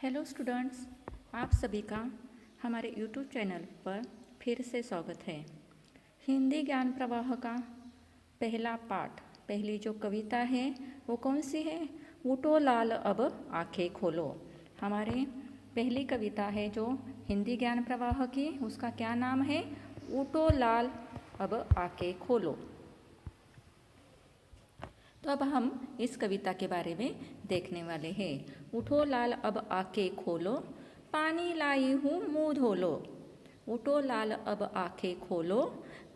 Hello students, आप सभी का हमारे यूट्यूब चैनल पर फिर से स्वागत है। हिंदी ज्ञान प्रवाह का पहला पाठ, पहली जो कविता है वो कौन सी है? उठो लाल अब आंखें खोलो। हमारे पहली कविता है जो हिंदी ज्ञान प्रवाह की, उसका क्या नाम है? उठो लाल अब आंखें खोलो। तो अब हम इस कविता के बारे में देखने वाले हैं। उठो लाल अब आंखें खोलो, पानी लाई हूँ मुँह धो लो। उठो लाल अब आंखें खोलो,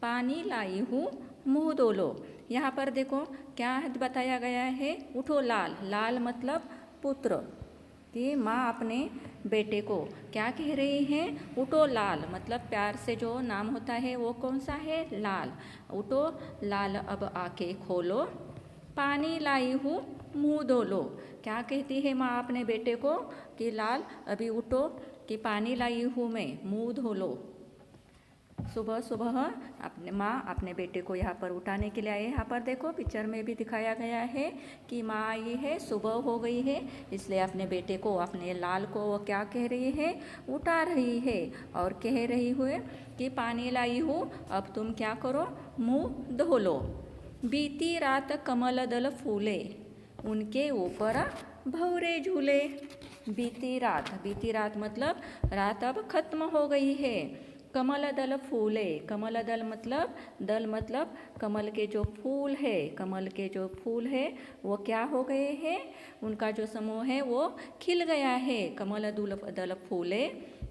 पानी लाई हूँ मुँह धो लो। यहाँ पर देखो क्या बताया गया है। उठो लाल, लाल मतलब पुत्र कि माँ अपने बेटे को क्या कह रही है? उठो लाल मतलब प्यार से जो नाम होता है वो कौन सा है? लाल। उठो लाल अब आंखें खोलो, पानी लाई हूँ मुँह धो लो। क्या कहती है माँ अपने बेटे को कि लाल अभी उठो कि पानी लाई हूँ मैं, मुँह धो लो। सुबह सुबह अपने माँ अपने बेटे को यहाँ पर उठाने के लिए आए। यहाँ पर देखो पिक्चर में भी दिखाया गया है कि माँ आई है, सुबह हो गई है, इसलिए अपने बेटे को, अपने लाल को वो क्या कह रही है? उठा रही है और कह रही हुए कि पानी लाई हूँ, अब तुम क्या करो? मुँह धो लो। बीती रात कमल दल फूले, उनके ऊपर भंवरे झूले। बीती रात मतलब रात अब खत्म हो गई है। कमल दल फूले, कमल दल मतलब कमल के जो फूल है, कमल के जो फूल है वो क्या हो गए हैं? उनका जो समूह है वो खिल गया है। कमल दल फूले,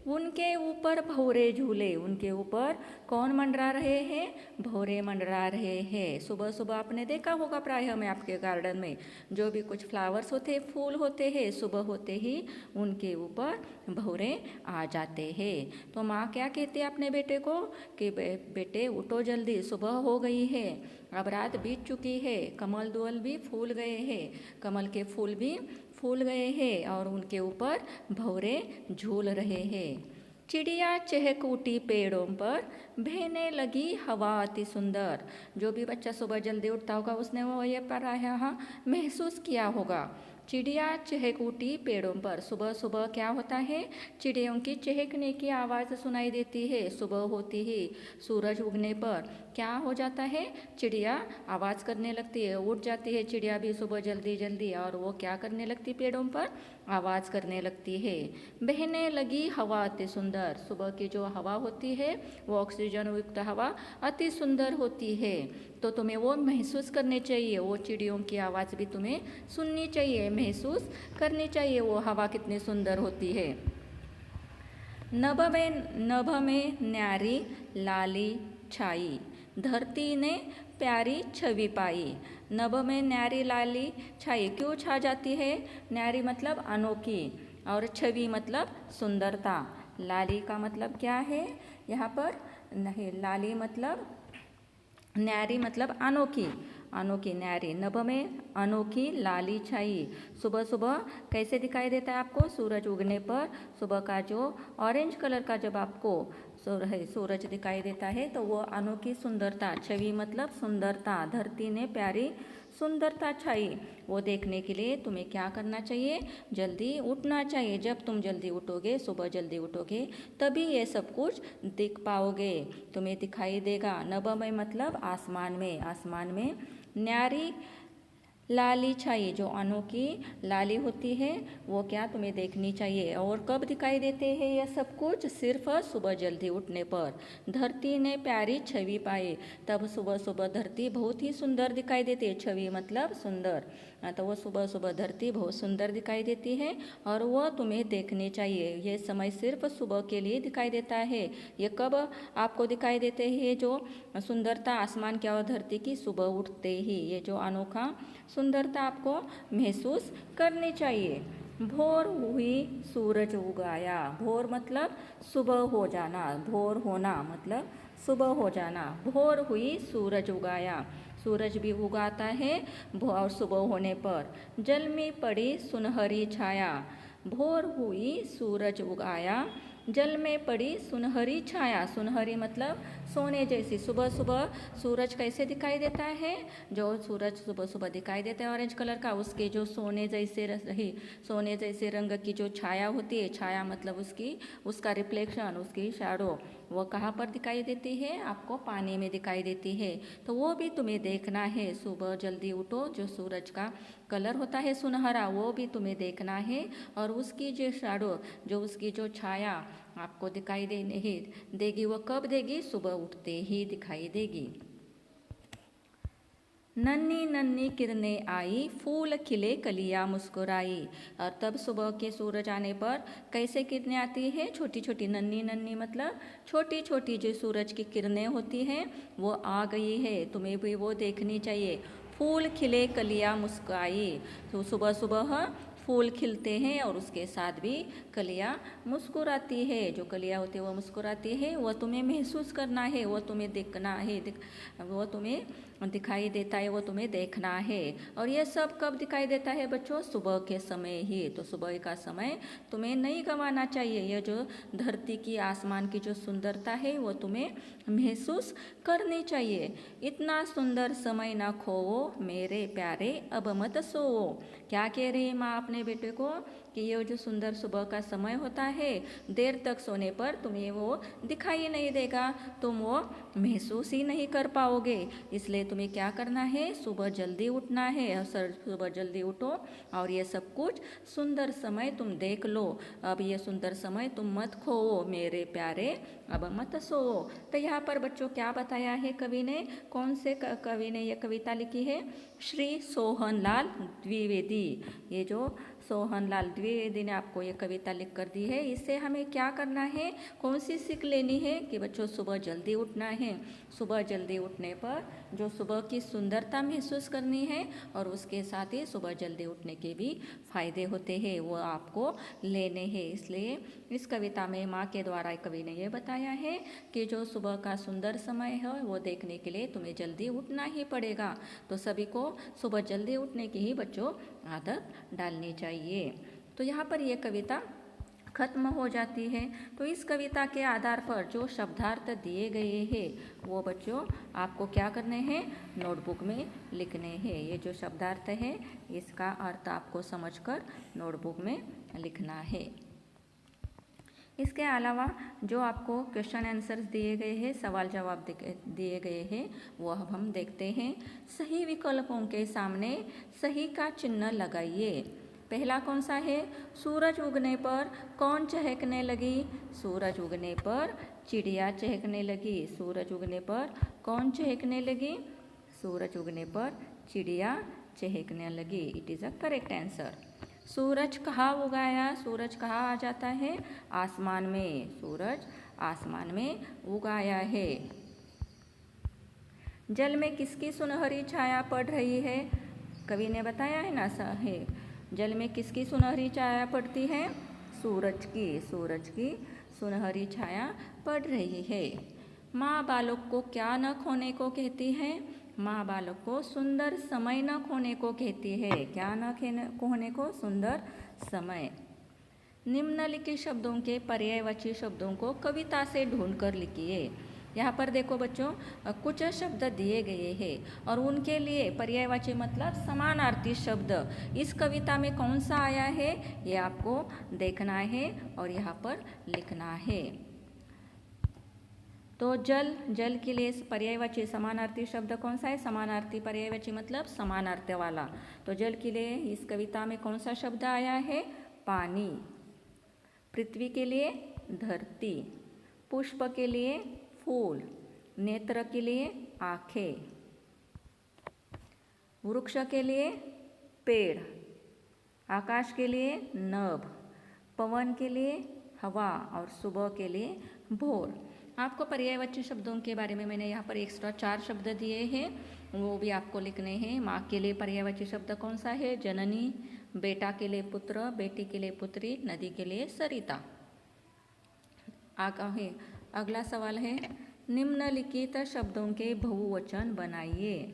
उनके ऊपर भंवरे झूले। उनके ऊपर कौन मंडरा रहे हैं? भंवरे मंडरा रहे हैं। सुबह सुबह आपने देखा होगा प्रायः में आपके गार्डन में जो भी कुछ फ्लावर्स होते, फूल होते हैं, सुबह होते ही उनके ऊपर भंवरे आ जाते हैं। तो माँ क्या कहती है अपने बेटे को कि बेटे उठो जल्दी, सुबह हो गई है, अब रात बीत चुकी है, कमल दुअल भी फूल गए हैं, कमल के फूल भी फूल गए हैं और उनके ऊपर भंवरे झूल रहे हैं। चिड़िया चहक उठी पेड़ों पर, बहने लगी हवा अति सुंदर। जो भी बच्चा सुबह जल्दी उठता होगा उसने वो ये यहाँ महसूस किया होगा। चिड़िया चहक उठी पेड़ों पर, सुबह सुबह क्या होता है? चिड़ियों की चहकने की आवाज़ सुनाई देती है। सुबह होती ही सूरज उगने पर क्या हो जाता है? चिड़िया आवाज़ करने लगती है, उठ जाती है चिड़िया भी सुबह जल्दी जल्दी, और वो क्या करने लगती? पेड़ों पर आवाज़ करने लगती है। बहने लगी हवा अति सुंदर, सुबह की जो हवा होती है वो ऑक्सीजन युक्त हवा अति सुंदर होती है। तो तुम्हें वो महसूस करनी चाहिए, वो चिड़ियों की आवाज़ भी तुम्हें सुननी चाहिए, महसूस करनी चाहिए वो हवा कितनी सुंदर होती है। नभ में न्यारी लाली छाई, धरती ने प्यारी छवि पाई। नभ में न्यारी लाली छाई, क्यों छा जाती है? न्यारी मतलब अनोखी और छवि मतलब सुंदरता। लाली का मतलब क्या है यहाँ पर? नहीं, लाली मतलब, न्यारी मतलब अनोखी, अनोखी न्यारी। नभ में अनोखी लाली छाई, सुबह सुबह कैसे दिखाई देता है आपको? सूरज उगने पर सुबह का जो ऑरेंज कलर का जब आपको सूरज दिखाई देता है तो वो अनोखी सुंदरता, छवि मतलब सुंदरता, धरती ने प्यारी सुंदरता छाई, वो देखने के लिए तुम्हें क्या करना चाहिए? जल्दी उठना चाहिए। जब तुम जल्दी उठोगे, सुबह जल्दी उठोगे, तभी ये सब कुछ दिख पाओगे, तुम्हें दिखाई देगा। नभ में मतलब आसमान में, आसमान में न्यारी लाली छाई, जो अनोखी लाली होती है वो क्या तुम्हें देखनी चाहिए। और कब दिखाई देते हैं यह सब कुछ? सिर्फ सुबह जल्दी उठने पर। धरती ने प्यारी छवि पाई, तब सुबह सुबह धरती बहुत ही सुंदर दिखाई देती है। छवि मतलब सुंदर, तो वो सुबह सुबह धरती बहुत सुंदर दिखाई देती है और वह तुम्हें देखनी चाहिए। ये समय सिर्फ सुबह के लिए दिखाई देता है। ये कब आपको दिखाई देते हैं जो सुंदरता आसमान की और धरती की? सुबह उठते ही ये जो अनोखा सुंदरता आपको महसूस करनी चाहिए। भोर हुई सूरज उगाया, भोर मतलब सुबह हो जाना, भोर होना मतलब सुबह हो जाना। भोर हुई सूरज उगाया, सूरज भी उगाता है और सुबह होने पर। जल में पड़ी सुनहरी छाया, भोर हुई सूरज उगाया, जल में पड़ी सुनहरी छाया, सुनहरी मतलब सोने जैसी। सुबह सुबह सूरज कैसे दिखाई देता है, जो सूरज सुबह सुबह दिखाई देता है ऑरेंज कलर का, उसके जो सोने जैसे रही, सोने जैसे रंग की जो छाया होती है, छाया मतलब उसका रिफ्लेक्शन, उसकी शैडो, वो कहाँ पर दिखाई देती है, आपको पानी में दिखाई देती है। तो वो भी तुम्हें देखना है। सुबह जल्दी उठो, जो सूरज का कलर होता है सुनहरा, वो भी तुम्हें देखना है। और उसकी जो शैडो, जो उसकी जो छाया आपको दिखाई देगी, वो कब देगी, सुबह उठते ही दिखाई देगी। नन्ही नन्ही किरणें आई, फूल खिले कलियां मुस्कुराई। और तब सुबह के सूरज आने पर कैसे किरणें आती है, छोटी छोटी, नन्ही नन्ही मतलब छोटी छोटी जो सूरज की किरणें होती हैं वो आ गई है, तुम्हें भी वो देखनी चाहिए। फूल खिले कलियां मुस्कुराई, तो सुबह सुबह फूल खिलते हैं और उसके साथ भी कलियां मुस्कुराती है। जो कलियां होती है वो मुस्कुराती है, वो तुम्हें महसूस करना है, वो तुम्हें देखना है, वो तुम्हें दिखाई देता है, वो तुम्हें देखना है। और ये सब कब दिखाई देता है बच्चों, सुबह के समय ही। तो सुबह का समय तुम्हें नहीं गंवाना चाहिए। ये जो धरती की, आसमान की जो सुंदरता है वो तुम्हें महसूस करनी चाहिए। इतना सुंदर समय ना खोओ मेरे प्यारे, अब मत सोओ। क्या कह रही है माँ अपने बेटे को, कि ये जो सुंदर सुबह का समय होता है, देर तक सोने पर तुम्हें वो दिखाई नहीं देगा, तुम वो महसूस ही नहीं कर पाओगे। इसलिए तुम्हें क्या करना है, सुबह जल्दी उठना है। सुबह जल्दी उठो और ये सब कुछ सुंदर समय तुम देख लो। अब ये सुंदर समय तुम मत खोओ मेरे प्यारे, अब मत सोओ। तो यहाँ पर बच्चों क्या बताया है कवि ने, कौन से कवि ने ये कविता लिखी है, श्री सोहनलाल द्विवेदी। ये जो सोहनलाल द्विवेदी ने आपको ये कविता लिख कर दी है, इससे हमें क्या करना है, कौन सी सीख लेनी है, कि बच्चों सुबह जल्दी उठना है। सुबह जल्दी उठने पर जो सुबह की सुंदरता महसूस करनी है, और उसके साथ ही सुबह जल्दी उठने के भी फायदे होते हैं, वो आपको लेने हैं। इसलिए इस कविता में माँ के द्वारा कवि ने ये बताया है कि जो सुबह का सुंदर समय है वो देखने के लिए तुम्हें जल्दी उठना ही पड़ेगा। तो सभी को सुबह जल्दी उठने की ही बच्चों आदत डालनी चाहिए। तो यहाँ पर ये कविता खत्म हो जाती है। तो इस कविता के आधार पर जो शब्दार्थ दिए गए हैं वो बच्चों आपको क्या करने हैं, नोटबुक में लिखने हैं। ये जो शब्दार्थ है इसका अर्थ आपको समझकर नोटबुक में लिखना है। इसके अलावा जो आपको क्वेश्चन आंसर्स दिए गए हैं, सवाल जवाब दिए गए हैं, वो अब हम देखते हैं। सही विकल्पों के सामने सही का चिन्ह लगाइए। पहला कौन सा है, सूरज उगने पर कौन चहकने लगी, सूरज उगने पर चिड़िया चहकने लगी। सूरज उगने पर कौन चहकने लगी, सूरज उगने पर चिड़िया चहकने लगी। It is a correct answer. सूरज कहाँ उगाया, सूरज कहाँ आ जाता है, आसमान में। सूरज आसमान में उगाया है। जल में किसकी सुनहरी छाया पड़ रही है, कवि ने बताया है ना है। जल में किसकी सुनहरी छाया पड़ती है, सूरज की। सूरज की सुनहरी छाया पड़ रही है। माँ बालक को क्या न खोने को कहती है, माँ बालक को सुंदर समय न खोने को कहती है। क्या न खोने को, सुंदर समय। निम्नलिखित शब्दों के पर्यायवाची शब्दों को कविता से ढूंढकर लिखिए। यहाँ पर देखो बच्चों कुछ शब्द दिए गए हैं और उनके लिए पर्यायवाची मतलब समानार्थी शब्द इस कविता में कौन सा आया है ये आपको देखना है और यहाँ पर लिखना है। तो जल, जल के लिए पर्यायवाची समानार्थी शब्द कौन सा है, समानार्थी पर्यायवाची मतलब समानार्थ वाला। तो जल के लिए इस कविता में कौन सा शब्द आया है, पानी। पृथ्वी के लिए धरती, पुष्प के लिए फूल, नेत्र के लिए आँखें, वृक्ष के लिए पेड़, आकाश के लिए नभ, पवन के लिए हवा और सुबह के लिए भोर। आपको पर्यायवाची शब्दों के बारे में मैंने यहाँ पर एक्स्ट्रा 4 शब्द दिए हैं, वो भी आपको लिखने हैं। माँ के लिए पर्यायवाची शब्द कौन सा है, जननी। बेटा के लिए पुत्र, बेटी के लिए पुत्री, नदी के लिए सरिता। अगला सवाल है, निम्नलिखित शब्दों के बहुवचन बनाइए।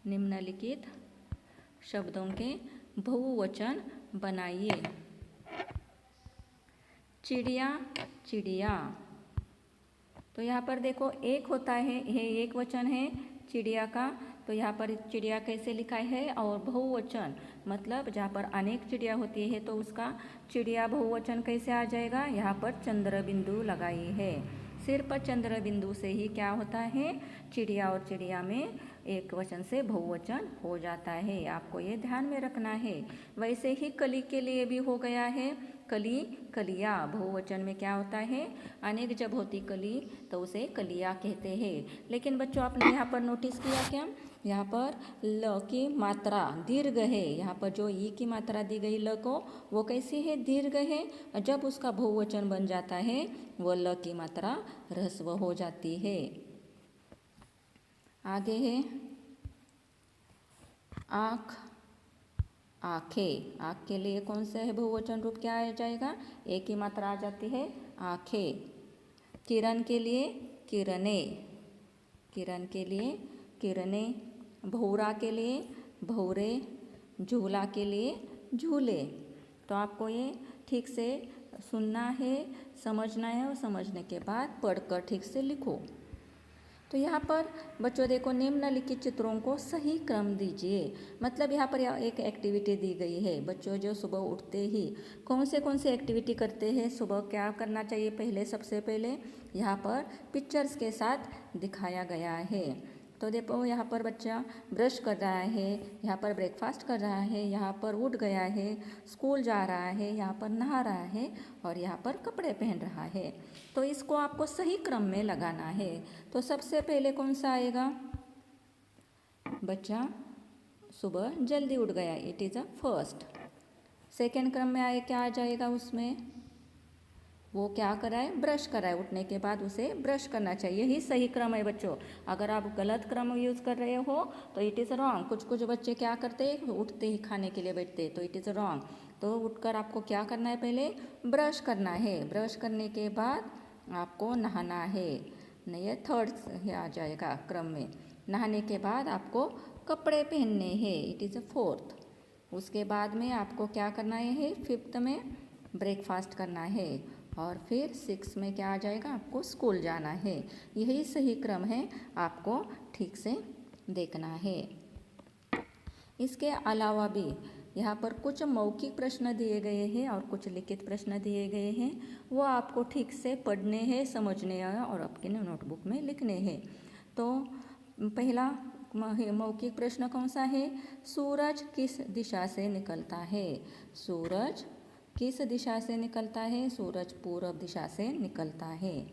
निम्नलिखित शब्दों के बहुवचन बनाइए। चिड़िया चिड़िया। तो यहाँ पर देखो एक होता है, ये एक वचन है चिड़िया का, तो यहाँ पर चिड़िया कैसे लिखा है, और बहुवचन मतलब जहाँ पर अनेक चिड़िया होती है तो उसका चिड़िया बहुवचन कैसे आ जाएगा, यहाँ पर चंद्र बिंदु लगाई है। सिर्फ चंद्र बिंदु से ही क्या होता है, चिड़िया और चिड़िया में एक वचन से बहुवचन हो जाता है, आपको ये ध्यान में रखना है। वैसे ही कली के लिए भी हो गया है, कली कलिया, बहुवचन में क्या होता है, अनेक जब होती कली तो उसे कलिया कहते हैं। लेकिन बच्चों आपने यहाँ पर नोटिस किया क्या, यहाँ पर ल की मात्रा दीर्घ है, यहाँ पर जो ई की मात्रा दी गई ल को वो कैसी है, दीर्घ है, और जब उसका बहुवचन बन जाता है वो ल की मात्रा ह्रस्व हो जाती है। आगे है आँख आँखें, आँख के लिए कौन सा है बहुवचन रूप, क्या आ जाएगा, एक की मात्रा आ जाती है आँखें। किरण के लिए किरणें, किरण के लिए किरणें। भौरा के लिए भौरे, झूला के लिए झूले। तो आपको ये ठीक से सुनना है, समझना है, और समझने के बाद पढ़कर ठीक से लिखो। तो यहाँ पर बच्चों देखो, निम्नलिखित चित्रों को सही क्रम दीजिए। मतलब यहाँ पर एक एक्टिविटी दी गई है, बच्चों जो सुबह उठते ही कौन से एक्टिविटी करते हैं, सुबह क्या करना चाहिए, पहले सबसे पहले यहाँ पर पिक्चर्स के साथ दिखाया गया है। तो देखो यहाँ पर बच्चा ब्रश कर रहा है, यहाँ पर ब्रेकफास्ट कर रहा है, यहाँ पर उठ गया है, स्कूल जा रहा है, यहाँ पर नहा रहा है, और यहाँ पर कपड़े पहन रहा है। तो इसको आपको सही क्रम में लगाना है। तो सबसे पहले कौन सा आएगा, बच्चा सुबह जल्दी उठ गया, it is a first. Second क्रम में आए क्या आ जाएगा, उसमें वो क्या कराए, ब्रश कराए, उठने के बाद उसे ब्रश करना चाहिए, यही सही क्रम है बच्चों। अगर आप गलत क्रम यूज़ कर रहे हो तो इट इज़ रॉन्ग। कुछ बच्चे क्या करते हैं, उठते ही खाने के लिए बैठते, तो इट इज़ रॉन्ग। तो उठकर आपको क्या करना है, पहले ब्रश करना है, ब्रश करने के बाद आपको नहाना है, नहीं थर्ड आ जाएगा क्रम में। नहाने के बाद आपको कपड़े पहनने हैं, इट इज़ अ फोर्थ। उसके बाद में आपको क्या करना है, फिफ्थ में ब्रेकफास्ट करना है, और फिर सिक्स में क्या आ जाएगा, आपको स्कूल जाना है। यही सही क्रम है, आपको ठीक से देखना है। इसके अलावा भी यहाँ पर कुछ मौखिक प्रश्न दिए गए हैं और कुछ लिखित प्रश्न दिए गए हैं, वो आपको ठीक से पढ़ने हैं, समझने हैं और आपके नोटबुक में लिखने हैं। तो पहला मौखिक प्रश्न कौन सा है, सूरज किस दिशा से निकलता है, सूरज किस दिशा से निकलता है, सूरज पूर्व दिशा से निकलता है।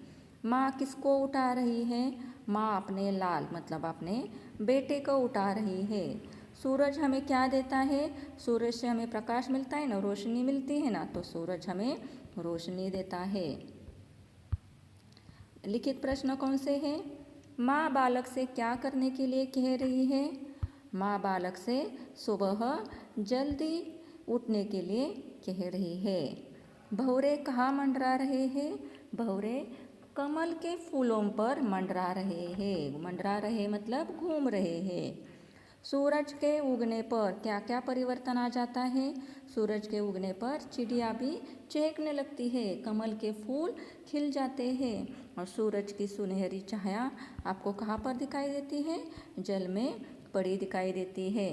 माँ किसको उठा रही है, माँ अपने लाल मतलब अपने बेटे को उठा रही है। सूरज हमें क्या देता है, सूरज से हमें प्रकाश मिलता है ना, रोशनी मिलती है ना, तो सूरज हमें रोशनी देता है। लिखित प्रश्न कौन से हैं, माँ बालक से क्या करने के लिए कह रही है, माँ बालक से सुबह जल्दी उठने के लिए कह रही है। भौरे कहाँ मंडरा रहे हैं, भौरे कमल के फूलों पर मंडरा रहे हैं, मंडरा रहे मतलब घूम रहे हैं। सूरज के उगने पर क्या क्या परिवर्तन आ जाता है, सूरज के उगने पर चिड़िया भी चहकने लगती है, कमल के फूल खिल जाते हैं, और सूरज की सुनहरी छाया आपको कहाँ पर दिखाई देती है, जल में पड़ी दिखाई देती है।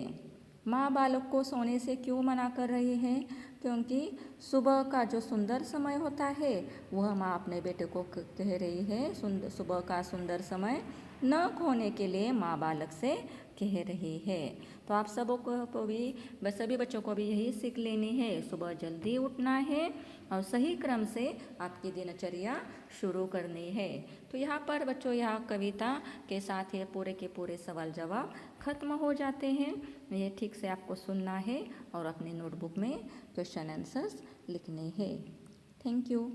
माँ बालक को सोने से क्यों मना कर रही है, क्योंकि सुबह का जो सुंदर समय होता है वह माँ अपने बेटे को कह रही है, सुबह का सुंदर समय न खोने के लिए माँ बालक से कह रही है। तो आप सबों को भी, सभी बच्चों को भी यही सीख लेनी है, सुबह जल्दी उठना है और सही क्रम से आपकी दिनचर्या शुरू करनी है। तो यहाँ पर बच्चों यहाँ कविता के साथ ये पूरे के पूरे सवाल जवाब खत्म हो जाते हैं। ये ठीक से आपको सुनना है और अपने नोटबुक में क्वेश्चन आंसर्स लिखने हैं। Thank you.